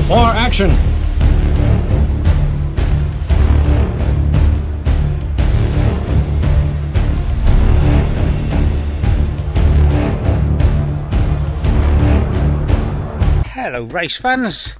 for action. Hello race fans,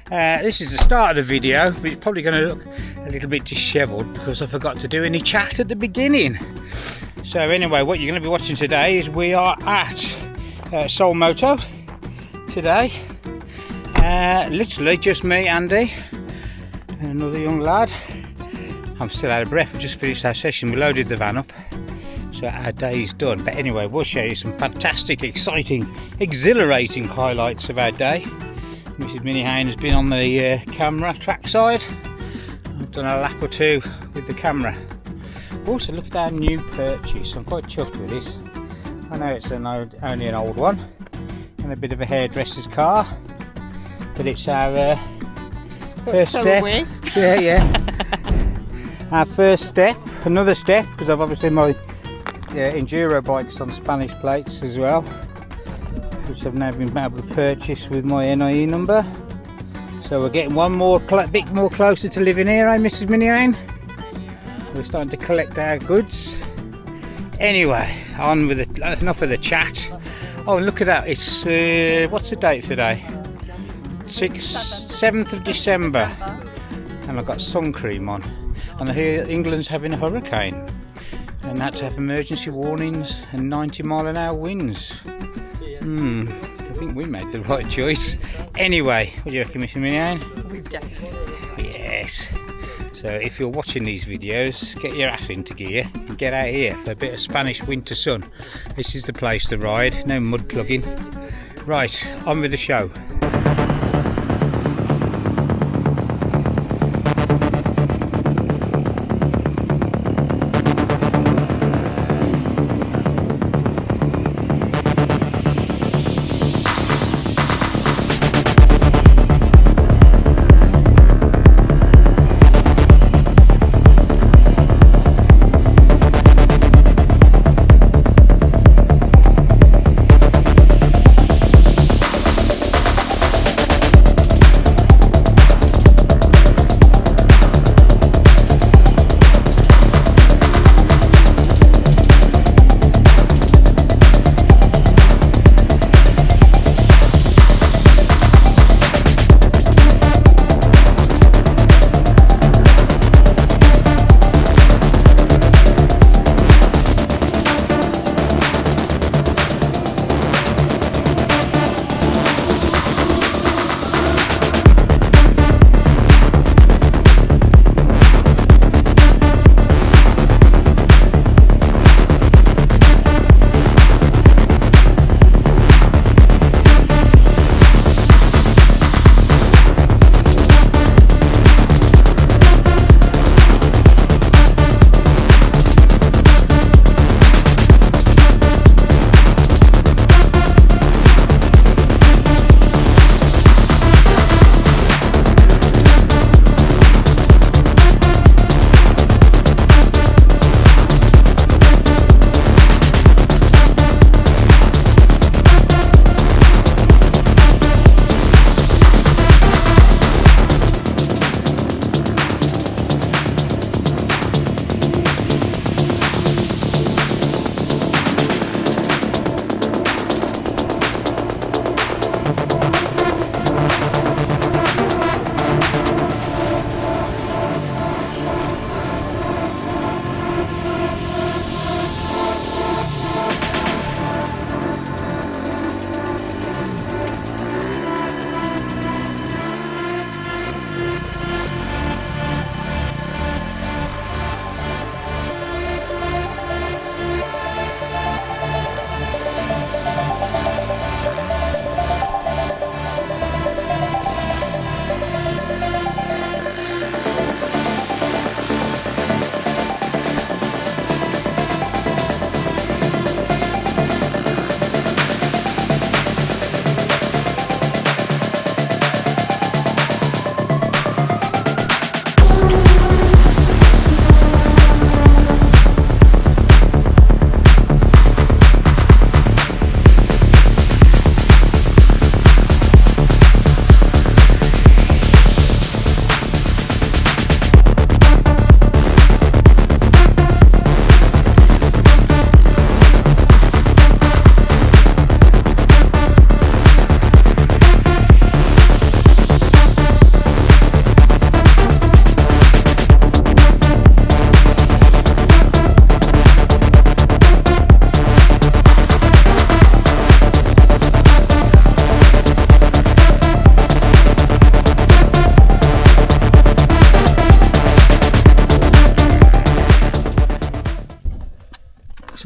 this is the start of the video, but it's probably going to look a little bit dishevelled because I forgot to do any chat at the beginning. So anyway, what you're going to be watching today is we are at Seoul Moto today. Literally just me, Andy, and another young lad. I'm still out of breath. We just finished our session. We loaded the van up, so our day is done. But anyway, we'll show you some fantastic, exciting, exhilarating highlights of our day. Mrs. Minihane has been on the camera trackside. I've done a lap or two with the camera. Also, look at our new purchase. I'm quite chuffed with this. I know it's only an old one and a bit of a hairdresser's car, but it's our first step. Yeah. Our first step, another step, because I've obviously my enduro bikes on Spanish plates as well, which I've now been able to purchase with my NIE number. So we're getting one more bit more closer to living here, eh, Mrs. Minihane? We're starting to collect our goods. Anyway, on with enough of the chat. Oh, look at that! It's what's the date today? 7th of December, and I've got sun cream on. And I hear England's having a hurricane, and had to have emergency warnings and 90-mile-an-hour winds. I think we made the right choice. Anyway, what do you reckon, Mr. Minihane? We've definitely. Yes. So if you're watching these videos, get your ass into gear and get out here for a bit of Spanish winter sun. This is the place to ride, no mud plugging. Right, on with the show.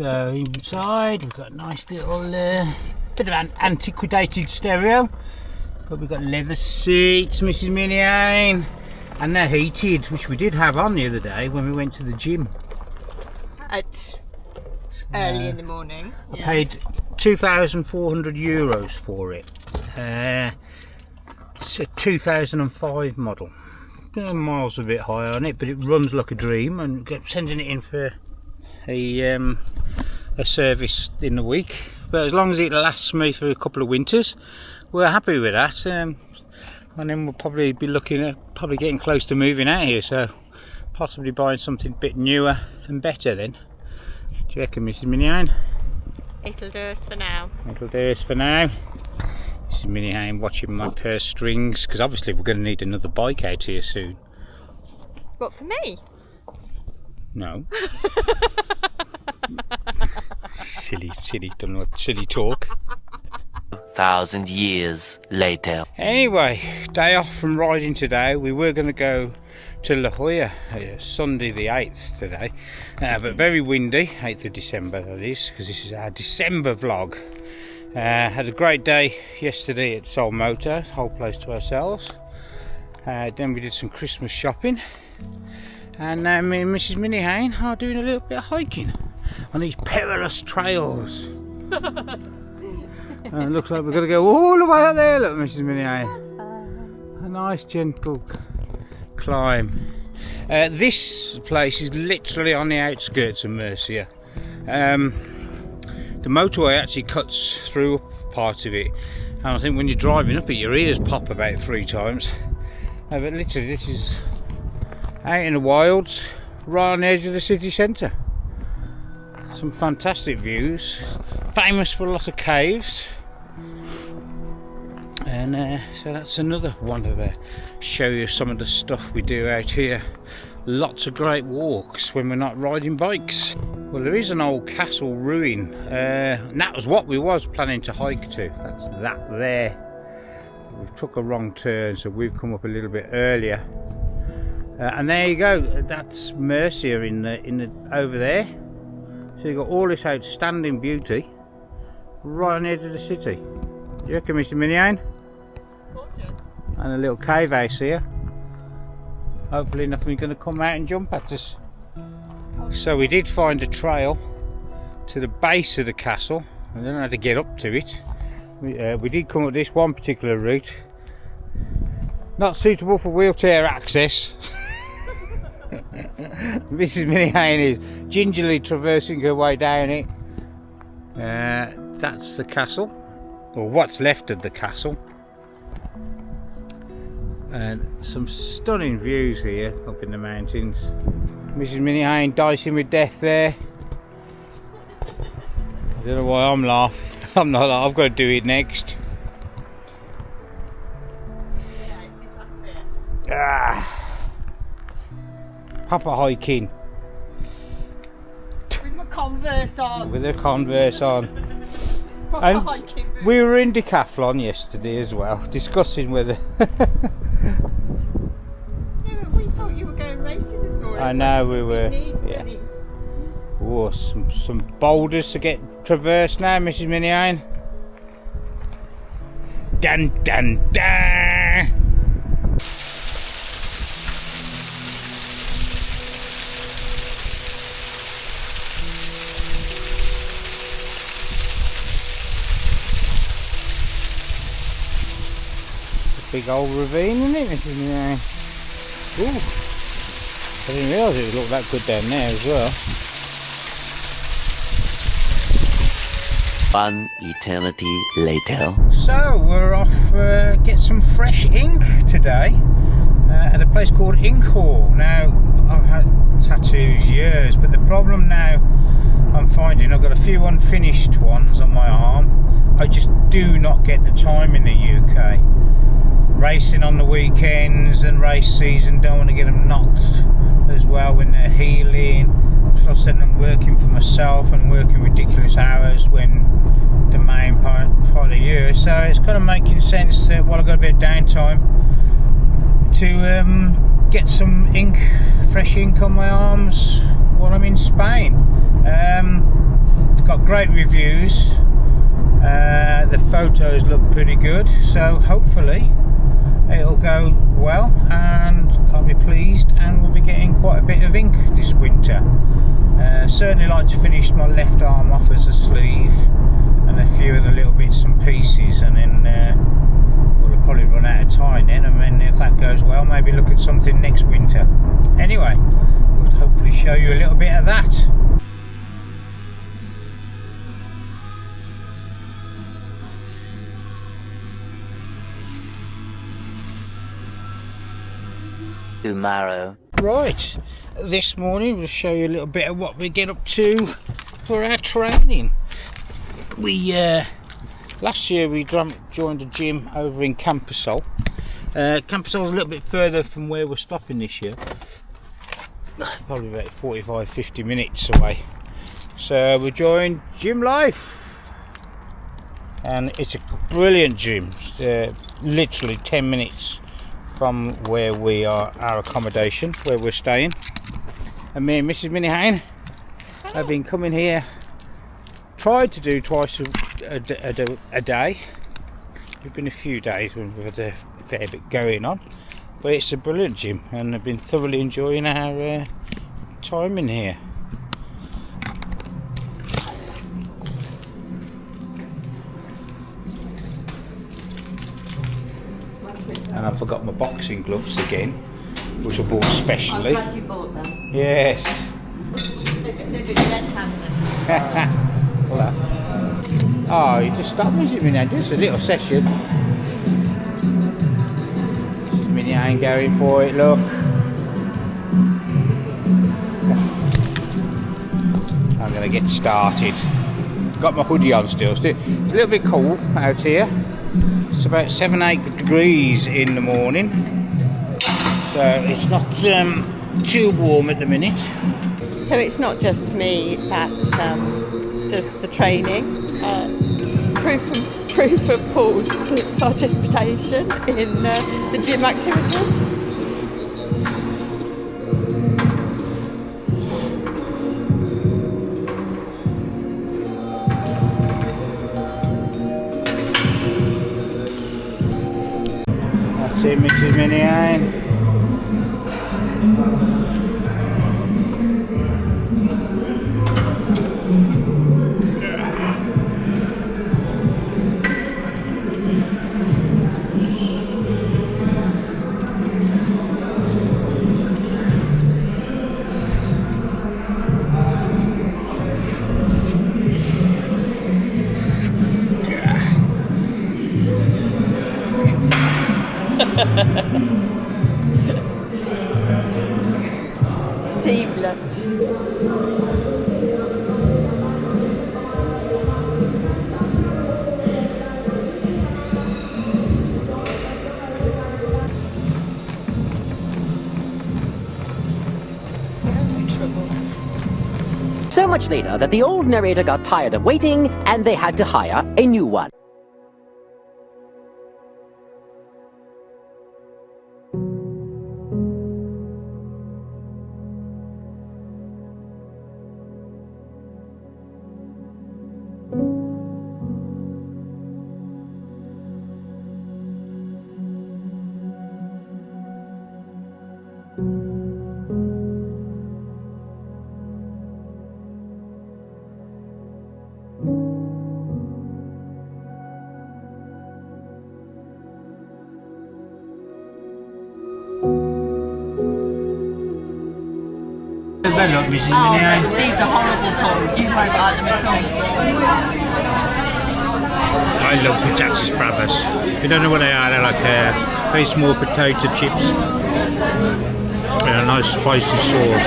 So inside we've got a nice little bit of an antiquated stereo, but we've got leather seats, Mrs. Miniane, and they're heated, which we did have on the other day when we went to the gym. At early in the morning. I paid €2,400 for it. It's a 2005 model. Miles a bit higher on it, but it runs like a dream, and sending it in for a service in the week. But as long as it lasts me for a couple of winters, we're happy with that. And then we'll probably be looking at getting close to moving out here, so possibly buying something a bit newer and better then. Do you reckon, Mrs. Miniane? It'll do us for now. It'll do us for now. Mrs. Miniane watching my purse strings, because obviously we're going to need another bike out here soon. What, for me? No. silly talk. 1,000 years later. Anyway, day off from riding today. We were going to go to La Jolla Sunday the 8th today, but very windy. 8th of December that is, because this is our December vlog. Had a great day yesterday at Sol Moto, whole place to ourselves. Then we did some Christmas shopping, and now me and Mrs. Miniane are doing a little bit of hiking on these perilous trails. And it looks like we're going to go all the way up there, look, Mrs. Miniane. A nice gentle climb. This place is literally on the outskirts of Murcia. The motorway actually cuts through part of it, and I think when you're driving up it, your ears pop about 3 times. But literally this is out in the wilds, right on the edge of the city centre. Some fantastic views, famous for a lot of caves, and so that's another one of show you some of the stuff we do out here. Lots of great walks when we're not riding bikes. Well, there is an old castle ruin, and that was what we was planning to hike to. That's that there. We've took a wrong turn, so we've come up a little bit earlier. And there you go. That's Murcia in the over there. So you've got all this outstanding beauty right on the edge of the city. Do you reckon, Mr. Miniane? Gorgeous. And a little cave house here. Hopefully nothing's going to come out and jump at us. So we did find a trail to the base of the castle. I don't know how to get up to it. We did come up this one particular route. Not suitable for wheelchair access. Mrs. Miniane is gingerly traversing her way down it. That's the castle, or what's left of the castle. And some stunning views here up in the mountains. Mrs. Miniane dicing with death there. I don't know why I'm laughing. I'm not. I've got to do it next. Yeah, it's this last bit. Proper hiking. With my Converse on. With a Converse on. Proper And hiking boots. we were in Decathlon yesterday as well, discussing whether. Yeah, but we thought you were going racing this morning. I so know we we were. need Yeah. any- Oh, some boulders to get traversed now, Mrs. Miniane. Dun dun dun! A big old ravine, isn't it, Mrs. Miniane? Ooh! I didn't realise it would look that good down there as well. One eternity later. So we're off get some fresh ink today at a place called Ink Hall. Now I've had tattoos years, but the problem now I'm finding I've got a few unfinished ones on my arm. I just do not get the time in the UK. Racing on the weekends and race season, don't want to get them knocked as well when they're healing. Plus then I'm working for myself and working ridiculous hours when the main part of the year, so it's kind of making sense that while I've got a bit of downtime to get some ink, fresh ink on my arms while I'm in Spain. got great reviews. The photos look pretty good, so hopefully it'll go well and I'll be pleased, and we'll be getting quite a bit of ink this winter. Certainly like to finish my left arm off as a sleeve and a few of the little bits and pieces, and then we'll probably run out of time then, and then if that goes well, maybe look at something next winter. Anyway, we'll hopefully show you a little bit of that. Tomorrow. Right, this morning we'll show you a little bit of what we get up to for our training. We last year we joined a gym over in Campersol. Campersol's a little bit further from where we're stopping this year, probably about 45-50 minutes away. So we joined Gym Life, and it's a brilliant gym. Literally 10 minutes from where we are, our accommodation, where we're staying. And me and Mrs. Minihane have been coming here, tried to do twice a day. There's been a few days when we've had a fair bit going on, but it's a brilliant gym and I've been thoroughly enjoying our time in here. And I forgot my boxing gloves again, which I bought specially. I'm glad you bought them. Yes. They're good red-handed. Oh, you just stopped me now, just a little session. This is Minnie ain't going for it, look. I'm gonna get started. Got my hoodie on still. It's a little bit cool out here. It's about 7-8 degrees in the morning, so it's not too warm at the minute. So it's not just me that does the training. Proof of Paul's participation in the gym activities. That's it, Mrs. Minnie. Seamless. So much later that the old narrator got tired of waiting and they had to hire a new one. Look, Mrs. Oh, Minnie. these are horrible, Paul. You won't like them at all. I love patatas bravas. If you don't know what they are, they're like very small potato chips with a nice spicy sauce.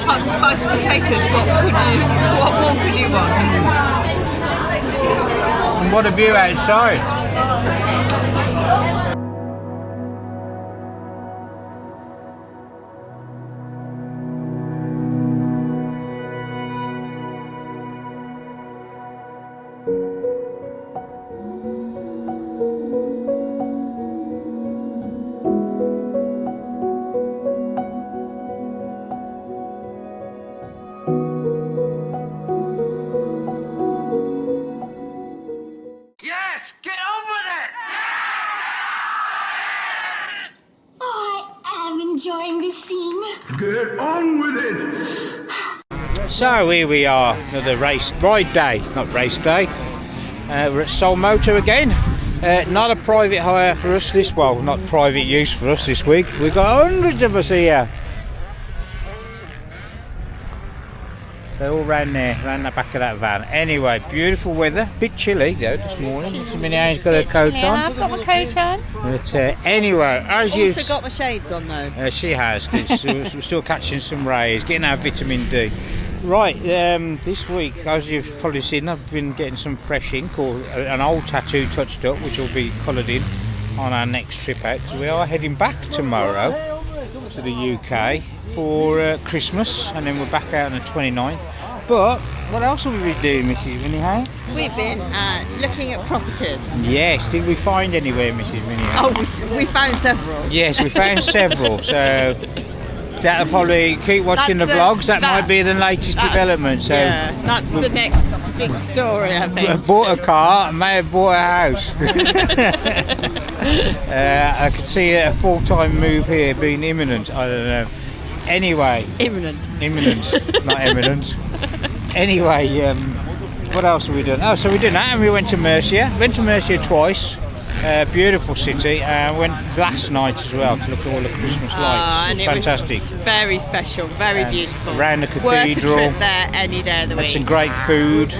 Apart from spicy potatoes, what more could you want? And what a view outside. Get on with it! So here we are, another ride day, not race day. We're at Seoul Motor again. Not a private hire for us not private use for us this week. We've got hundreds of us here. They're all round there, round the back of that van. Anyway, beautiful weather. Bit chilly though this morning. Minnie's got her coat on. I've got my coat on. But anyway, as you Also got my shades on though. she has. We're still catching some rays, getting our vitamin D. Right, this week, as you've probably seen, I've been getting some fresh ink or an old tattoo touched up, which will be coloured in on our next trip out. So we are heading back tomorrow to the UK for Christmas, and then we're back out on the 29th. But what else have we been doing, Mrs. Minnie? We've been looking at properties. Yes, did we find anywhere, Mrs. Minnie? Oh, we found several. Yes, we found several, so that'll probably keep watching the vlogs. That might be the latest development. So yeah, that's the next big story, I think. I bought a car, I may have bought a house. I could see a full-time move here being imminent. I don't know. Anyway, imminent, not imminent. Anyway, what else have we done? Oh, so we did that, and we went to Murcia. Went to Murcia twice. Beautiful city. Went last night as well to look at all the Christmas lights. And it was fantastic. It was very special, very beautiful. Around the cathedral. Worth a trip there any day of the week. Some great food.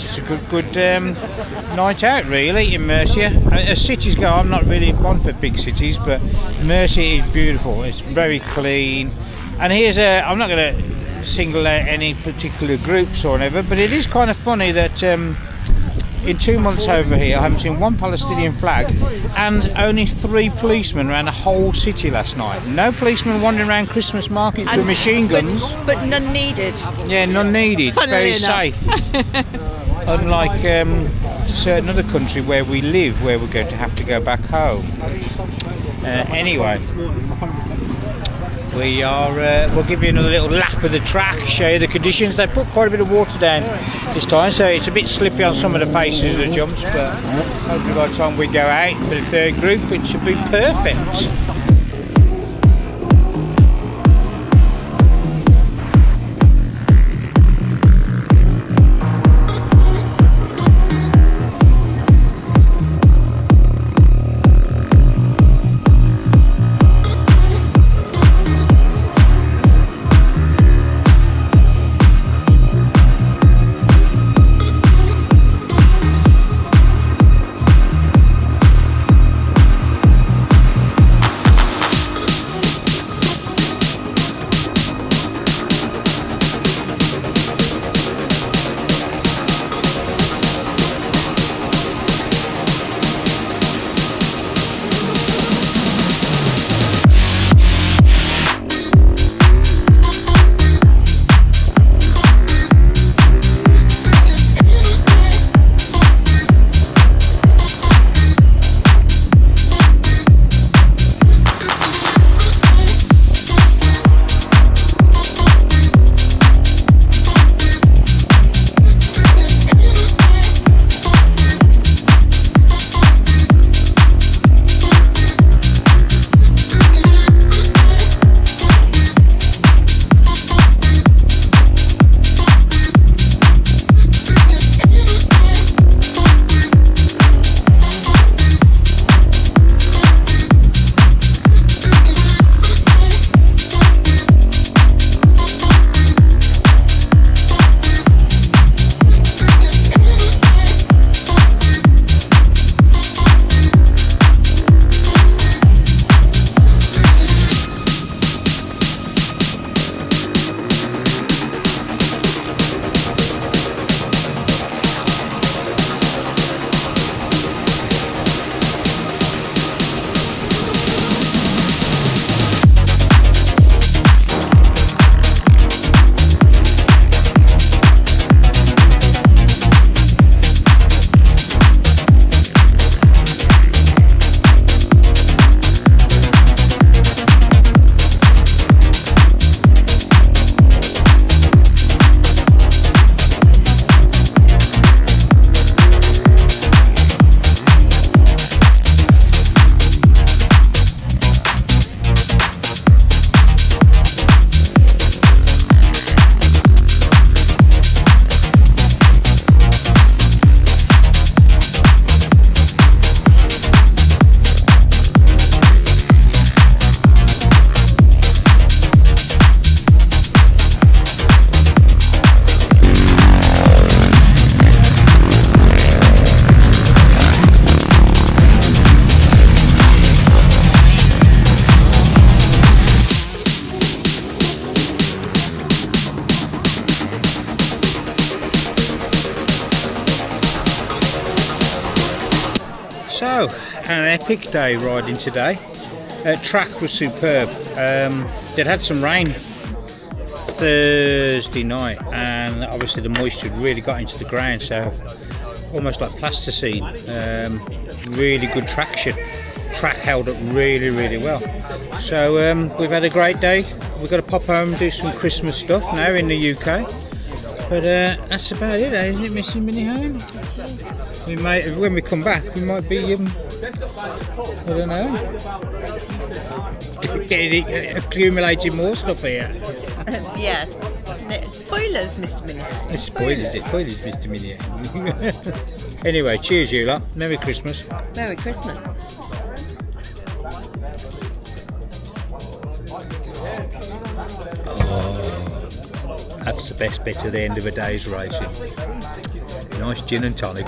Just a good night out really in Murcia. As cities go, I'm not really one for big cities, but Murcia is beautiful. It's very clean. And I'm not going to single out any particular groups or whatever, but it is kind of funny that in 2 months over here I haven't seen one Palestinian flag and only 3 policemen around the whole city last night. No policemen wandering around Christmas markets with machine guns. But none needed. Yeah, none needed. Very safe. Unlike a certain other country where we live, where we're going to have to go back home. Anyway, we'll give you another little lap of the track, show you the conditions. They put quite a bit of water down this time, so it's a bit slippy on some of the faces of the jumps, but hopefully by the time we go out for the third group it should be perfect. So, an epic day riding today. Track was superb. They'd had some rain Thursday night, and obviously the moisture really got into the ground, so almost like plasticine. Really good traction. Track held up really, really well. So we've had a great day. We've got to pop home and do some Christmas stuff now in the UK. But that's about it, isn't it, Missy Minnie Home? We might, when we come back, we might be, I don't know, accumulating more stuff here. Yes. Spoilers, Mr. Minnie. Spoilers, Mr. Minnie. Anyway, cheers, you lot. Merry Christmas. Merry Christmas. That's the best bit at the end of a day's racing. Nice gin and tonic.